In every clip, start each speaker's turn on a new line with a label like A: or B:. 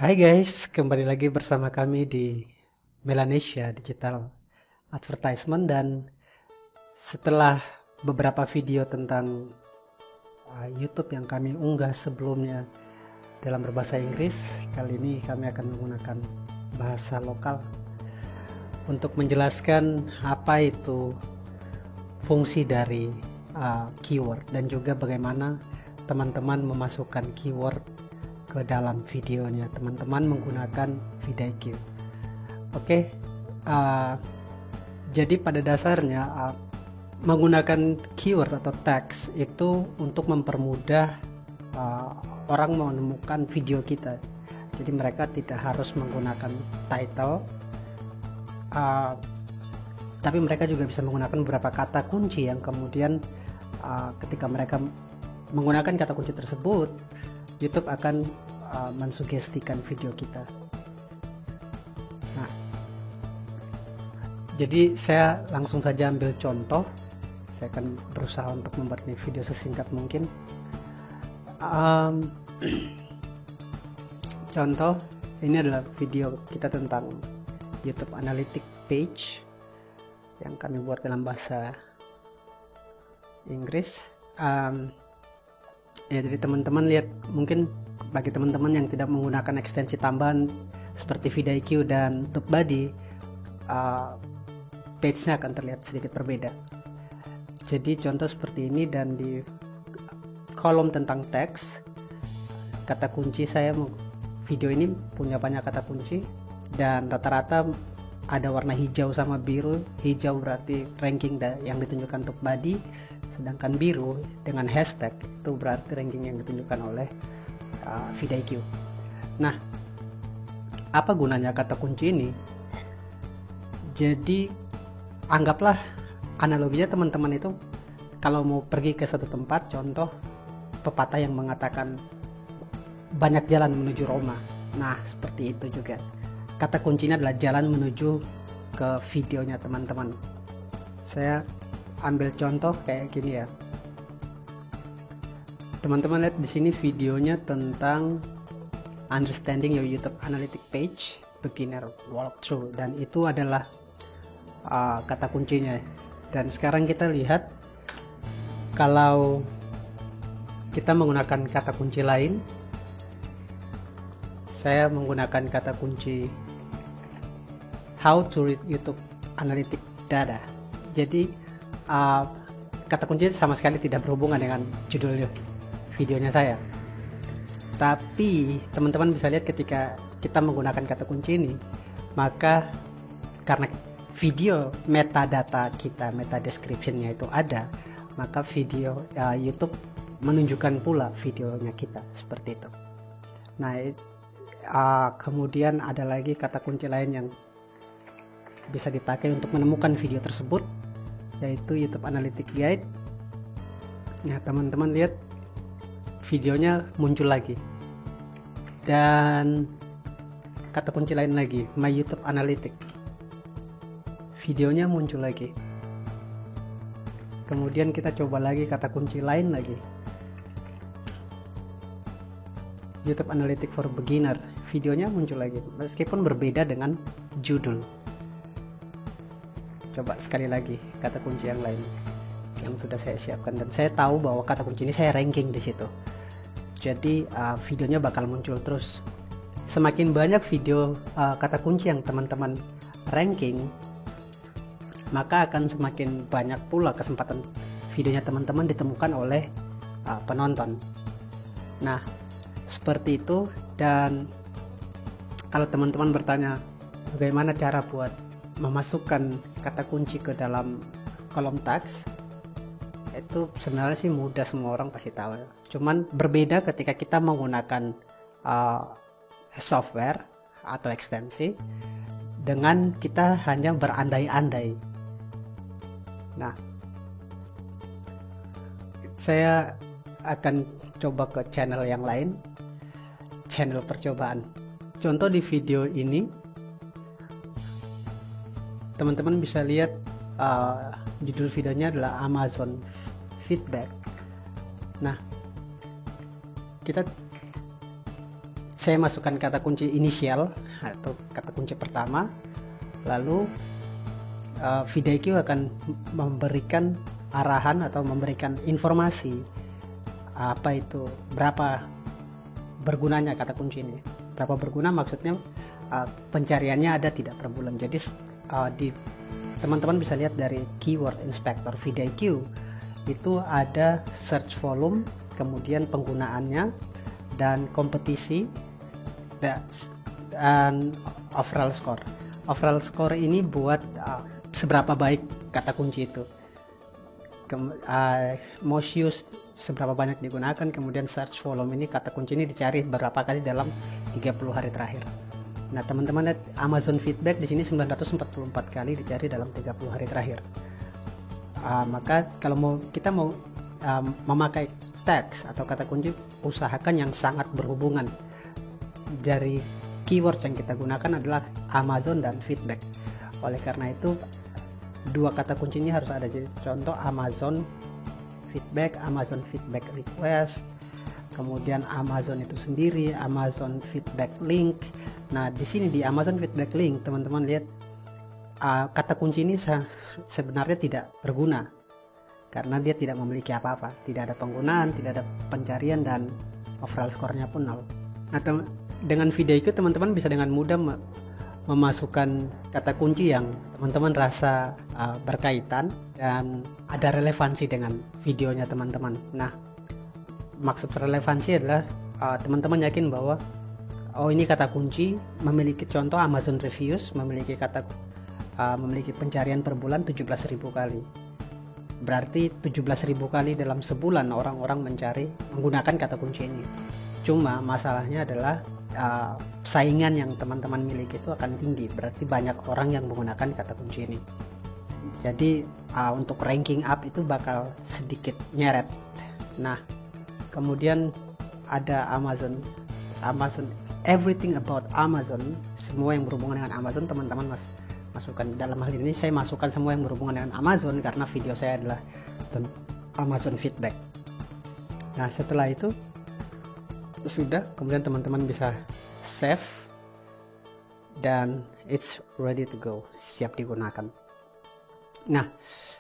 A: Hai guys, kembali lagi bersama kami di Melanesia Digital Advertisement. Dan setelah beberapa video tentang YouTube yang kami unggah sebelumnya dalam berbahasa Inggris, kali ini kami akan menggunakan bahasa lokal untuk menjelaskan apa itu fungsi dari keyword dan juga bagaimana teman-teman memasukkan keyword ke dalam videonya teman-teman menggunakan vidIQ. Oke, jadi pada dasarnya menggunakan keyword atau tags itu untuk mempermudah orang menemukan video kita. Jadi mereka tidak harus menggunakan title, tapi mereka juga bisa menggunakan beberapa kata kunci yang kemudian ketika mereka menggunakan kata kunci tersebut, YouTube akan mensugestikan video kita. Nah, jadi saya langsung saja ambil contoh. Saya akan berusaha untuk membuat ini video sesingkat mungkin. Contoh, ini adalah video kita tentang YouTube Analytics page yang kami buat dalam bahasa Inggris. Ya, jadi teman-teman lihat, mungkin bagi teman-teman yang tidak menggunakan ekstensi tambahan seperti vidIQ dan TubeBuddy, page-nya akan terlihat sedikit berbeda. Jadi contoh seperti ini, dan di kolom tentang teks, kata kunci saya, video ini punya banyak kata kunci dan rata-rata ada warna hijau sama biru. Hijau berarti ranking yang ditunjukkan TubeBuddy, sedangkan biru dengan hashtag itu berarti ranking yang ditunjukkan oleh vidIQ. Nah, apa gunanya kata kunci ini? Jadi anggaplah analoginya teman-teman itu kalau mau pergi ke suatu tempat, contoh pepatah yang mengatakan banyak jalan menuju Roma. Nah, seperti itu juga. Kata kuncinya adalah jalan menuju ke videonya teman-teman. Saya ambil contoh kayak gini ya. Teman-teman lihat di sini videonya tentang understanding your YouTube Analytics page beginner walkthrough, dan itu adalah kata kuncinya. Dan sekarang kita lihat kalau kita menggunakan kata kunci lain. Saya menggunakan kata kunci how to read YouTube Analytics data. Jadi kata kunci sama sekali tidak berhubungan dengan judul videonya saya. Tapi teman-teman bisa lihat ketika kita menggunakan kata kunci ini, maka karena video metadata kita, meta description-nya itu ada, maka video YouTube menunjukkan pula videonya kita seperti itu. Nah, kemudian ada lagi kata kunci lain yang bisa dipakai untuk menemukan video tersebut, yaitu YouTube Analytics Guide. Nah, teman-teman lihat videonya muncul lagi, dan kata kunci lain lagi, My YouTube Analytics, videonya muncul lagi. Kemudian kita coba lagi kata kunci lain lagi, YouTube Analytics for Beginner, videonya muncul lagi meskipun berbeda dengan judul. Coba sekali lagi kata kunci yang lain yang sudah saya siapkan, dan saya tahu bahwa kata kunci ini saya ranking di situ. Jadi videonya bakal muncul terus. Semakin banyak video kata kunci yang teman-teman ranking, maka akan semakin banyak pula kesempatan videonya teman-teman ditemukan oleh penonton. Nah, seperti itu. Dan kalau teman-teman bertanya bagaimana cara buat memasukkan kata kunci ke dalam kolom teks, itu sebenarnya sih mudah, semua orang pasti tahu. Cuman berbeda ketika kita menggunakan software atau ekstensi dengan kita hanya berandai-andai. Nah, saya akan coba ke channel yang lain, channel percobaan. Contoh di video ini, teman-teman bisa lihat judul videonya adalah Amazon feedback. Nah, saya masukkan kata kunci inisial atau kata kunci pertama, lalu vidIQ akan memberikan arahan atau memberikan informasi apa itu, berapa bergunanya kata kunci ini. Berapa berguna maksudnya pencariannya ada tidak per bulan. Jadi teman-teman bisa lihat dari keyword inspector vidIQ itu ada search volume, kemudian penggunaannya, dan kompetisi, dan overall score. Overall score ini buat seberapa baik kata kunci itu, most used seberapa banyak digunakan, kemudian search volume ini kata kunci ini dicari berapa kali dalam 30 hari terakhir. Nah, teman-teman lihat Amazon feedback di sini 944 kali dicari dalam 30 hari terakhir. Maka kalau kita mau memakai teks atau kata kunci, usahakan yang sangat berhubungan. Dari keyword yang kita gunakan adalah Amazon dan feedback. Oleh karena itu dua kata kunci ini harus ada. Jadi contoh Amazon feedback request, kemudian Amazon itu sendiri, Amazon feedback link. Nah, di sini di Amazon feedback link teman-teman lihat kata kunci ini sebenarnya tidak berguna karena dia tidak memiliki apa-apa, tidak ada penggunaan, tidak ada pencarian, dan overall score-nya pun 0. Nah, dengan vidIQ teman-teman bisa dengan mudah memasukkan kata kunci yang teman-teman rasa berkaitan dan ada relevansi dengan videonya teman-teman. Nah, maksud relevansi adalah teman-teman yakin bahwa ini kata kunci memiliki contoh Amazon reviews, memiliki pencarian per bulan 17.000 kali. Berarti 17.000 kali dalam sebulan orang-orang menggunakan kata kunci ini. Cuma masalahnya adalah saingan yang teman-teman miliki itu akan tinggi, berarti banyak orang yang menggunakan kata kunci ini. Jadi untuk ranking up itu bakal sedikit nyeret. Nah, kemudian ada Amazon, everything about Amazon, semua yang berhubungan dengan Amazon teman-teman masukkan. Dalam hal ini saya masukkan semua yang berhubungan dengan Amazon karena video saya adalah Amazon feedback. Nah, setelah itu sudah, kemudian teman-teman bisa save dan it's ready to go, siap digunakan. Nah,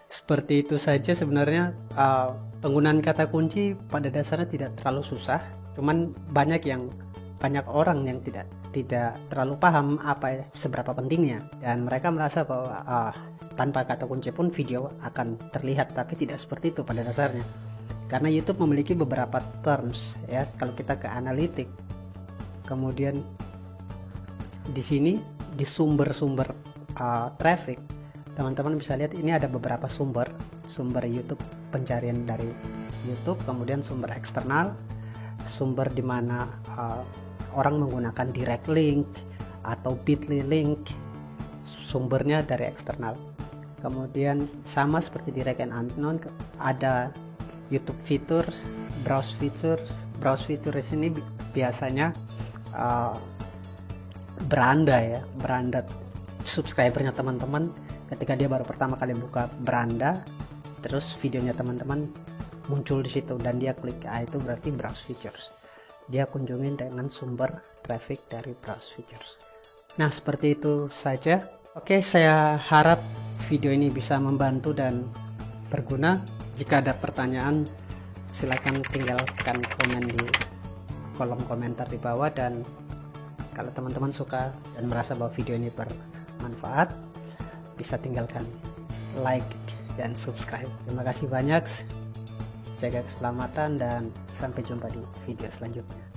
A: seperti itu saja sebenarnya. Penggunaan kata kunci pada dasarnya tidak terlalu susah, cuman banyak orang yang tidak terlalu paham seberapa pentingnya, dan mereka merasa bahwa tanpa kata kunci pun video akan terlihat, tapi tidak seperti itu pada dasarnya. Karena YouTube memiliki beberapa terms ya. Kalau kita ke analitik, kemudian di sini di sumber-sumber traffic, teman-teman bisa lihat ini ada beberapa sumber YouTube, pencarian dari YouTube, kemudian sumber eksternal, sumber di mana orang menggunakan direct link atau bit.ly link, sumbernya dari eksternal. Kemudian sama seperti direct and unknown, ada YouTube features, browse features ini biasanya beranda subscribernya teman-teman. Ketika dia baru pertama kali buka beranda, terus videonya teman-teman muncul di situ dan dia klik, itu berarti browse features. Dia kunjungin dengan sumber traffic dari browse features. Nah, seperti itu saja. Oke, saya harap video ini bisa membantu dan berguna. Jika ada pertanyaan, silakan tinggalkan komen di kolom komentar di bawah, dan kalau teman-teman suka dan merasa bahwa video ini bermanfaat, bisa tinggalkan like dan subscribe. Terima kasih banyak, jaga keselamatan, dan sampai jumpa di video selanjutnya.